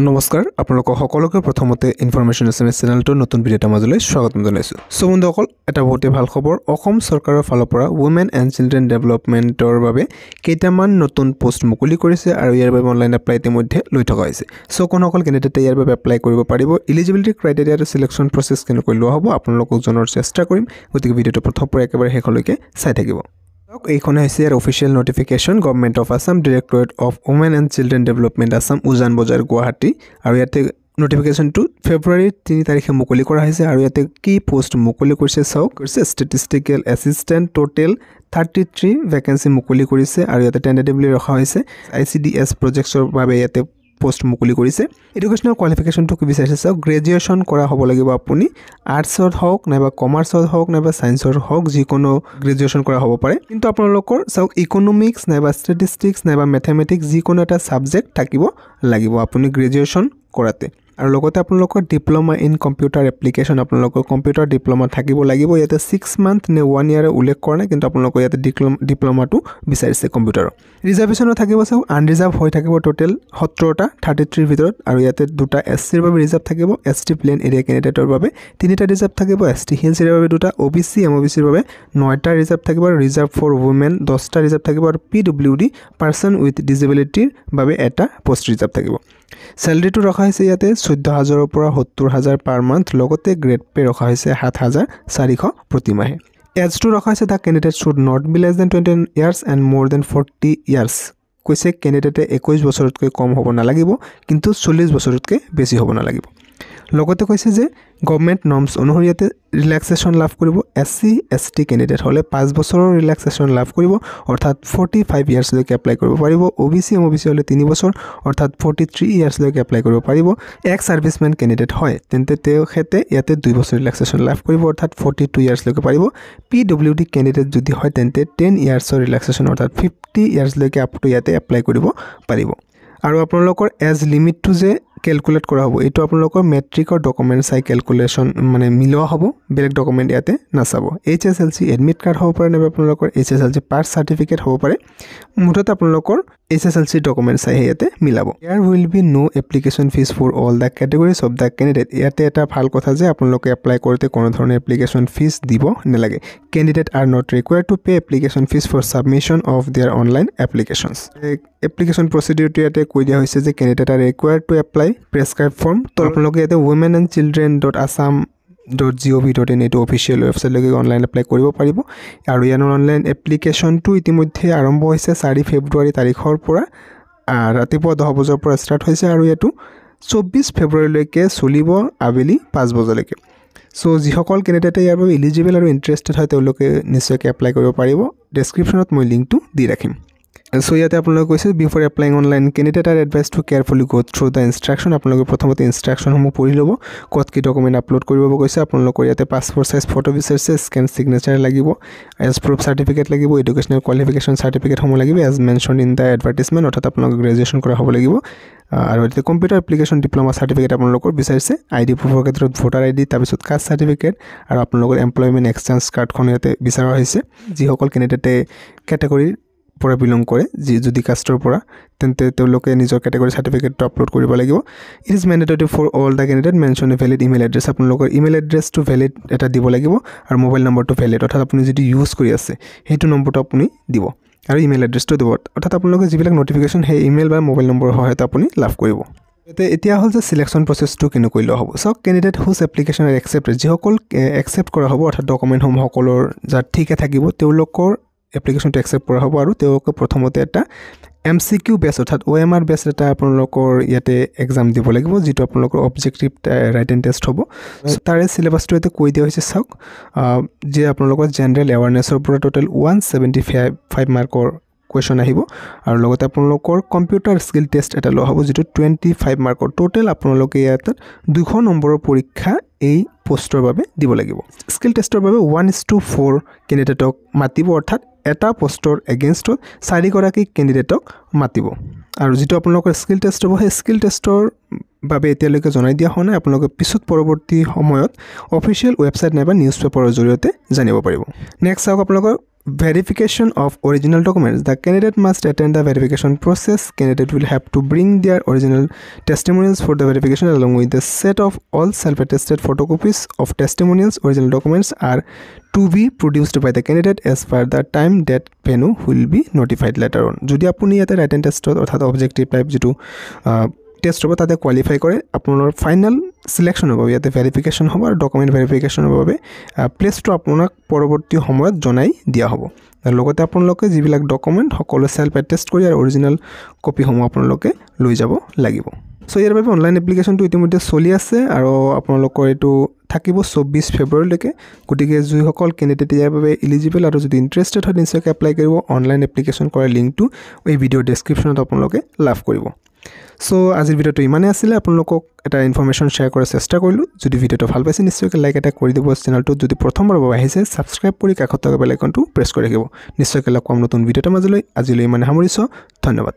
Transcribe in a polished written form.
নমস্কাৰ আপোনালোকক সকলোকে প্ৰথমতে ইনফৰমেশ্যন এছএমএছ চেনেলটোৰ নতুন ভিডিঅ'টা মাজলৈ স্বাগতম জনাইছোঁ। সো বন্ধুসকল এটা বহুতে ভাল খবৰ অসম চৰকাৰৰ ফালৰ পৰা ওমেন এণ্ড চিলড্ৰেন ডেভেলপমেণ্টৰ বাবে কেইটামান নতুন পোষ্ট মুকলি কৰিছে আৰু ইয়াৰ বাবে অনলাইন এপ্লাই ইতিমধ্যে লৈ থকা হৈছে। সো কোনসকল কেণ্ডিডেটে ইয়াৰ বাবে এপ্লাই কৰিব পাৰিব, এলিজিবিলিটি ক্ৰাইটেৰিয়া আৰু সিলেকশ্যন প্ৰচেছ কেনেকৈ লোৱা হ'ব আপোনালোকক জনাৰ চেষ্টা কৰিম। গতিকে ভিডিঅ'টো প্ৰথমৰ পৰা একেবাৰে শেষলৈকে চাই থাকিব। এইখন হৈছে ইয়াৰ official notification government of Assam directorate of women and children development Assam Ujan Bazar Guwahati আৰু ইয়াতে নটিফিকেশ্যনটো ফেব্ৰুৱাৰী 3 তাৰিখে মুকলি কৰা হৈছে আৰু ইয়াতে কি পোষ্ট মুকলি কৰিছে চাওক। ষ্টেটিষ্টিকেল এছিষ্টেণ্ট টোটেল 33 ভেকেঞ্চি মুকলি কৰিছে আৰু ইয়াতে টেণ্টেটিভলি ৰখা হৈছে ICDS প্ৰজেক্টছৰ বাবে ইয়াতে পোষ্ট মুকলি কৰিছে। এডুকেশ্যনেল কোৱালিফিকেশ্যনটো কি বিচাৰিছে চাওক, গ্ৰেজুৱেশ্যন কৰা হ'ব লাগিব আপুনি, আৰ্টছত হওক নাইবা কমাৰ্চত হওক নাইবা ছায়েন্সত হওক যিকোনো গ্ৰেজুৱেশ্যন কৰা হ'ব পাৰে। কিন্তু আপোনালোকৰ চাওক ইকনমিক্স নাইবা ষ্টেটিষ্টিক্স নাইবা মেথমেটিক্স যিকোনো এটা ছাবজেক্ট থাকিব লাগিব আপুনি গ্ৰেজুৱেশ্যন কৰাতে। আৰু লগতে আপোনালোকৰ ডিপ্ল'মা ইন কম্পিউটাৰ এপ্লিকেশ্যন আপোনালোকৰ কম্পিউটাৰ ডিপ্ল'মা থাকিব লাগিব। ইয়াতে 6 মান্থ নে 1 ইয়াৰে উল্লেখ কৰা নাই, কিন্তু আপোনালোকৰ ইয়াতে ডিপ্ল'মাটো বিচাৰিছে কম্পিউটাৰৰ। ৰিজাৰ্ভেশ্যনো থাকিব চাওক, আনৰিজাৰ্ভ হৈ থাকিব টোটেল 17টা 33ৰ ভিতৰত আৰু ইয়াতে 2টা SCৰ বাবে ৰিজাৰ্ভ থাকিব, ST প্লেন এৰিয়া কেণ্ডিডেটৰ বাবে 3টা ৰিজাৰ্ভ থাকিব, ST হিলছ এৰিয়াৰ বাবে 2টা, OBC MOBCৰ বাবে 9টা ৰিজাৰ্ভ থাকিব আৰু ৰিজাৰ্ভ ফৰ ওমেন 10টা ৰিজাৰ্ভ থাকিব আৰু PWD পাৰ্চন উইথ ডিজেবিলিটিৰ বাবে এটা পোষ্ট ৰিজাৰ্ভ থাকিব। চেলাৰীটো ৰখা হৈছে ইয়াতে 14,000ৰ পৰা 70,000 পাৰ মান্থ, লগতে গ্ৰেড পে ৰখা হৈছে 7,400 প্ৰতিমাহে। এজটো ৰখা হৈছে the candidate should not be less than 20 years and more than 40 years. কৈছে কেণ্ডিডেটে 21 বছৰতকৈ কম হ'ব নালাগিব, কিন্তু 40 বছৰতকৈ বেছি হ'ব নালাগিব। লগতে কৈছে যে গভৰ্ণমেণ্ট নৰ্মছ অনুসৰি ইয়াতে ৰিলেক্সেশ্যন লাভ কৰিব। SC ST কেণ্ডিডেট হ'লে 5 বছৰৰ ৰিলেক্সেশ্যন লাভ কৰিব, অৰ্থাৎ 45 ইয়াৰ্ছলৈকে এপ্লাই কৰিব পাৰিব। OBC MOBC হ'লে 3 বছৰ অৰ্থাৎ 43 ইয়াৰ্ছলৈকে এপ্লাই কৰিব পাৰিব। এক্স ছাৰ্ভিচমেন কেণ্ডিডেট হয় তেন্তে তেখেতে ইয়াতে 2 বছৰ ৰিলেক্সেশ্যন লাভ কৰিব, অৰ্থাৎ 42 ইয়াৰ্ছলৈকে পাৰিব। PWD কেণ্ডিডেট যদি হয় তেন্তে 10 ইয়াৰ্ছৰ ৰিলেক্সেশ্যন অৰ্থাৎ 50 ইয়াৰ্ছলৈকে আপুনি ইয়াতে এপ্লাই কৰিব পাৰিব। আৰু আপোনালোকৰ এজ লিমিটটো যে কেলকুলেট কৰা হ'ব এইটো আপোনালোকৰ মেট্ৰিকৰ ডকুমেণ্ট চাই কেলকুলেশ্যন মানে মিলোৱা হ'ব, বেলেগ ডকুমেণ্ট ইয়াতে নাচাব। HSLC এডমিট কাৰ্ড হ'ব পাৰে নাইবা আপোনালোকৰ HSLC পাছ চাৰ্টিফিকেট হ'ব পাৰে, মুঠতে আপোনালোকৰ HSLC ডকুমেণ্ট চাই ইয়াতে মিলাব। ইয়াৰ will be no application fees for all the categories of the candidate. ইয়াতে এটা ভাল কথা যে আপোনালোকে এপ্লাই কৰোঁতে কোনো ধৰণৰ এপ্লিকেশ্যন ফিজ দিব নালাগে। Candidate are not required to pay application fees for submission of their online applications. Application প্ৰচিডিউৰটো ইয়াতে কৈ দিয়া হৈছে যে candidate are required to apply prescribed form. তো আপোনালোকে ইয়াতে womenandchildren.assam.gov.in এইটো অফিচিয়েল ৱেবছাইটলৈকে অনলাইন এপ্লাই কৰিব পাৰিব। আৰু ইয়াৰ অনলাইন এপ্লিকেশ্যনটো ইতিমধ্যে আৰম্ভ হৈছে 4 ফেব্ৰুৱাৰী তাৰিখৰ পৰা, ৰাতিপুৱা 10 বজাৰ পৰা ষ্টাৰ্ট হৈছে আৰু এইটো 24 ফেব্ৰুৱাৰীলৈকে চলিব আবেলি 5 বজালৈকে। চ' যিসকল কেণ্ডিডেটে ইয়াৰ বাবে ইলিজিবল আৰু ইণ্টাৰেষ্টেড হয় তেওঁলোকে নিশ্চয়কৈ এপ্লাই কৰিব পাৰিব। ডেছক্ৰিপশ্যনত মই লিংকটো দি ৰাখিম। চ' ইয়াতে আপোনালোকে কৈছে before applying online candidate are advise to carefully go through the instruction. আপোনালোকে প্ৰথমতে ইনষ্ট্ৰাকশ্যনসমূহ পঢ়ি ল'ব, ক'ত কি ডকুমেণ্ট আপলোড কৰিব কৈছে। আপোনালোকৰ ইয়াতে পাছপৰ্ট চাইজ ফটো বিচাৰিছে, স্কেন ছিগনেচাৰ লাগিব, এজ প্ৰুফ চাৰ্টিফিকেট লাগিব, এডুকেশ্যনেল কোৱালিফিকেশ্যন চাৰ্টিফিকেটসমূহ লাগিব এজ মেনশ্যন ইন দ্য এডভাৰ্টিজমেণ্ট, অৰ্থাৎ আপোনালোকে গ্ৰেজুৱেশ্যন কৰা হ'ব লাগিব। আৰু এতিয়া কম্পিউটাৰ এপ্লিকেশ্যন ডিপ্ল'মা চাৰ্টিফিকেট আপোনালোকৰ বিচাৰিছে, ID প্ৰুফৰ ক্ষেত্ৰত ভোটাৰ ID, তাৰপিছত কাষ্ট চাৰ্টিফিকেট আৰু আপোনালোকৰ এমপ্লয়মেণ্ট এক্সচেঞ্জ কাৰ্ডখন ইয়াতে বিচৰা হৈছে। যিসকল কেণ্ডিডেটে কেটেগৰীৰ পৰা বিলং কৰে, যদি কাষ্টৰ পৰা, তেন্তে তেওঁলোকে নিজৰ কেটেগৰী চাৰ্টিফিকেটটো আপলোড কৰিব লাগিব। It is mandatory for all the candidate mention a valid email address. আপোনালোকৰ ইমেইল এড্ৰেছটো ভেলিড এটা দিব লাগিব আৰু মোবাইল নম্বৰটো ভেলিড, অৰ্থাৎ আপুনি যদি ইউজ কৰি আছে সেইটো নম্বৰটো আপুনি দিব আৰু ইমেইল এড্ৰেছটো দিব, অৰ্থাৎ আপোনালোকে যিবিলাক নটিফিকেশ্যন সেই ইমেইল বা মোবাইল নম্বৰৰ সহায়ত আপুনি লাভ কৰিব। এতিয়া হ'ল যে চিলেকশ্যন প্ৰচেছটো কেনেকৈ লোৱা হ'ব। চাওক কেণ্ডিডেট হুজ এপ্লিকেশ্যন আৰ একচেপ্টেড, যিসকল একচেপ্ট কৰা হ'ব অৰ্থাৎ ডকুমেণ্টসমূহ সকলৰ যাৰ ঠিকে থাকিব তেওঁলোকৰ এপ্লিকেশ্যনটো একচেপ্ট কৰা হ'ব আৰু তেওঁলোকে প্ৰথমতে এটা MCQ বেছ অৰ্থাৎ OMR বেছ এটা আপোনালোকৰ ইয়াতে এক্সাম দিব লাগিব, যিটো আপোনালোকৰ অবজেক্টিভ ৰাইটিং টেষ্ট হ'ব। তাৰে চিলেবাছটো ইয়াতে কৈ দিয়া হৈছে চাওক, যে আপোনালোকৰ জেনেৰেল এৱাৰনেছৰ পৰা টোটেল 175 মাৰ্কৰ কুৱেশ্যন আহিব আৰু লগতে আপোনালোকৰ কম্পিউটাৰ স্কিল টেষ্ট এটা লোৱা হ'ব, যিটো 25 মাৰ্কৰ। টোটেল আপোনালোকে ইয়াত 200 নম্বৰৰ পৰীক্ষা এই পোষ্টৰ বাবে দিব লাগিব। স্কিল টেষ্টৰ বাবে 1:4 কেণ্ডিডেটক মাতিব, অৰ্থাৎ এটা পোষ্টৰ এগেইনষ্টত 4গৰাকী কেণ্ডিডেটক মাতিব। আৰু যিটো আপোনালোকৰ স্কিল টেষ্ট হ'ব সেই স্কিল টেষ্টৰ বাবে এতিয়ালৈকে জনাই দিয়া হোৱা নাই, আপোনালোকে পিছত পৰৱৰ্তী সময়ত অফিচিয়েল ৱেবছাইট নাইবা নিউজ পেপাৰৰ জৰিয়তে জানিব পাৰিব। নেক্সট চাওক আপোনালোকৰ verification of original documents. The candidate must attend the verification process. Candidate will have to bring their original testimonials for the verification along with the set of all self-attested photocopies of testimonials. Original documents are to be produced by the candidate as per the time that venue will be notified later on. যদি আপুনি ইয়াতে written test অর্থাৎ objective type যেটো test হ'ব তাতে qualify কৰে আপোনাৰ final selection হ'ব ইয়াতে ভেৰিফিকেশন হ'ব আৰু ডকুমেন্ট ভেৰিফিকেশনৰ বাবে প্লেসটো আপোনাক পৰৱৰ্তী সময়ত জনাই দিয়া হ'ব আৰু লগতে আপোনালোকে যিবিলাক ডকুমেন্ট সকলো সেলফ এটেষ্ট কৰি আৰু অৰিজিনাল কপি সমূহ আপোনালোকে লৈ যাব লাগিব সো ইয়াৰ বাবে অনলাইন এপ্লিকেশনটো ইতিমধ্যে চলি আছে আৰু আপোনালোকৰ এটো থাকিব 24 ফেব্ৰুৱাৰীলৈকে গতিকে যিসকল ক্যান্ডিডেট ইয়াৰ বাবে এলিজিবল আৰু যদি ইন্টাৰেষ্টেড হয় নিশ্চয়কৈ এপ্লাই কৰিব অনলাইন এপ্লিকেশন কৰাৰ লিংকটো এই ভিডিও ডেসক্ৰিপচনত আপোনালোকে লাভ কৰিব সো আজিৰ ভিডিওটো ইমানে আছিল আপোনালোকক এটা ইনফৰমেশন শেয়াৰ কৰাৰ চেষ্টা কৰিলো যদি ভিডিওটো ভাল পাইছে নিশ্চয়কৈ লাইক এটা কৰি দিব চেনেলটো যদি প্ৰথমবাৰ আহিছে সাবস্ক্ৰাইব কৰি কাষত থকা বেল আইকনটো প্ৰেছ কৰি ৰাখিব নিশ্চয়কৈ লগ পাম নতুন ভিডিওৰ মাজলৈ আজিলৈ ইমানে সামৰিছো ধন্যবাদ